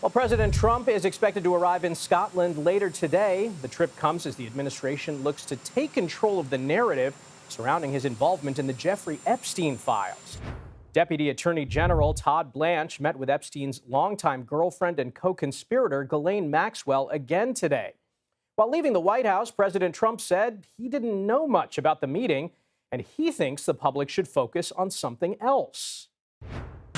Well, President Trump is expected to arrive in Scotland later today. The trip comes as the administration looks to take control of the narrative surrounding his involvement in the Jeffrey Epstein files. Deputy Attorney General Todd Blanche met with Epstein's longtime girlfriend and co-conspirator Ghislaine Maxwell again today. While leaving the White House, President Trump said he didn't know much about the meeting, and he thinks the public should focus on something else.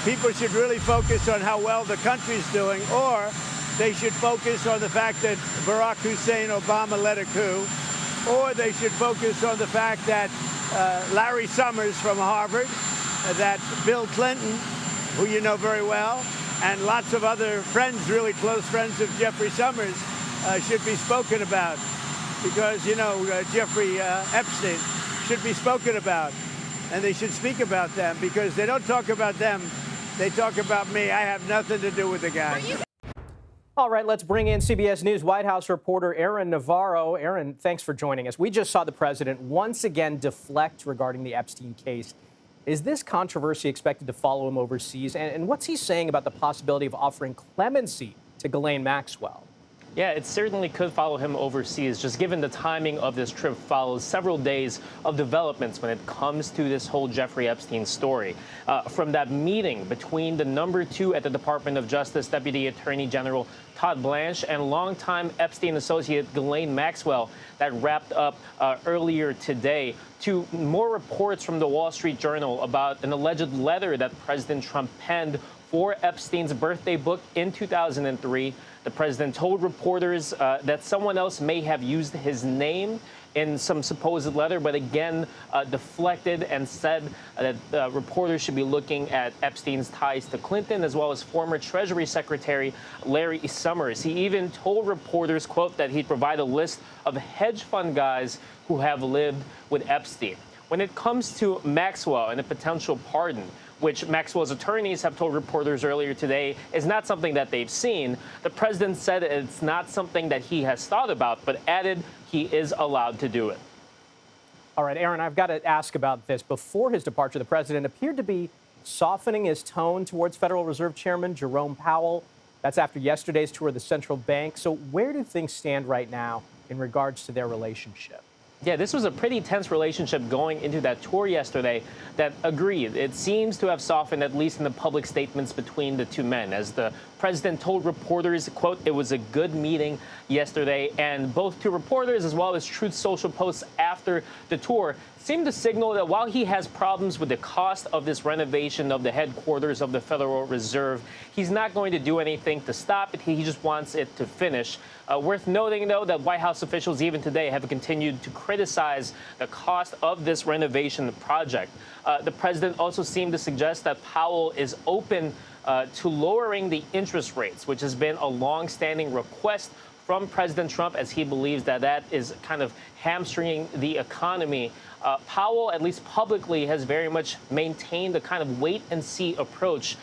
People should really focus on how well the country's doing, or they should focus on the fact that Barack Hussein Obama led a coup, or they should focus on the fact that Larry Summers from Harvard, that Bill Clinton, who you know very well, and lots of other friends, really close friends of Jeffrey Summers, should be spoken about. Because, you know, Jeffrey Epstein should be spoken about, and they should speak about them, because they don't talk about them. They talk about me. I have nothing to do with the guy. All right, let's bring in CBS News White House reporter Aaron Navarro. Aaron, thanks for joining us. We just saw the president once again deflect regarding the Epstein case. Is this controversy expected to follow him overseas? And what's he saying about the possibility of offering clemency to Ghislaine Maxwell? Yeah, it certainly could follow him overseas, just given the timing of this trip follows several days of developments when it comes to this whole Jeffrey Epstein story. From that meeting between the #2 at the Department of Justice, Deputy Attorney General Todd Blanche, and longtime Epstein associate Ghislaine Maxwell that wrapped up earlier today, to more reports from the Wall Street Journal about an alleged letter that President Trump penned for Epstein's birthday book in 2003. The president told reporters that someone else may have used his name in some supposed letter, but again deflected and said that reporters should be looking at Epstein's ties to Clinton, as well as former Treasury Secretary Larry Summers. He even told reporters, quote, that he'd provide a list of hedge fund guys who have lived with Epstein. When it comes to Maxwell and a potential pardon, which Maxwell's attorneys have told reporters earlier today is not something that they've seen, the president said it's not something that he has thought about, but added he is allowed to do it. All right, Aaron, I've got to ask about this. Before his departure, the president appeared to be softening his tone towards Federal Reserve Chairman Jerome Powell. That's after yesterday's tour of the central bank. So where do things stand right now in regards to their relationship? Yeah, this was a pretty tense relationship going into that tour yesterday that agreed. It seems to have softened, at least in the public statements between the two men. As the president told reporters, quote, it was a good meeting yesterday. And both to reporters as well as Truth Social posts after the tour seemed to signal that while he has problems with the cost of this renovation of the headquarters of the Federal Reserve, he's not going to do anything to stop it. He just wants it to finish. Worth noting, though, that White House officials even today have continued to criticize the cost of this renovation project. The president also seemed to suggest that Powell is open to lowering the interest rates, which has been a long-standing request from President Trump, as he believes that that is kind of hamstringing the economy. Powell, at least publicly, has very much maintained a kind of wait-and-see approach,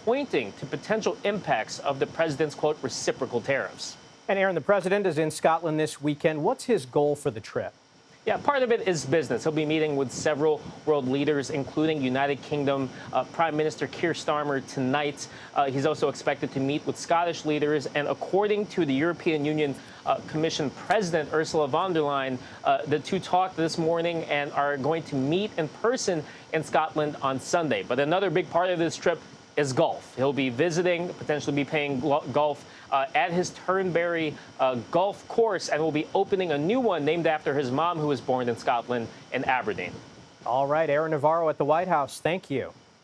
pointing to potential impacts of the president's, quote, reciprocal tariffs. And Aaron, the president is in Scotland this weekend. What's his goal for the trip? Yeah, part of it is business. He'll be meeting with several world leaders, including United Kingdom Prime Minister Keir Starmer tonight. He's also expected to meet with Scottish leaders. And according to the European Union Commission President Ursula von der Leyen, the two talked this morning and are going to meet in person in Scotland on Sunday. But another big part of this trip is golf. He'll be visiting, potentially be playing golf at his Turnberry golf course, and will be opening a new one named after his mom, who was born in Scotland in Aberdeen. All right, Aaron Navarro at the White House. Thank you.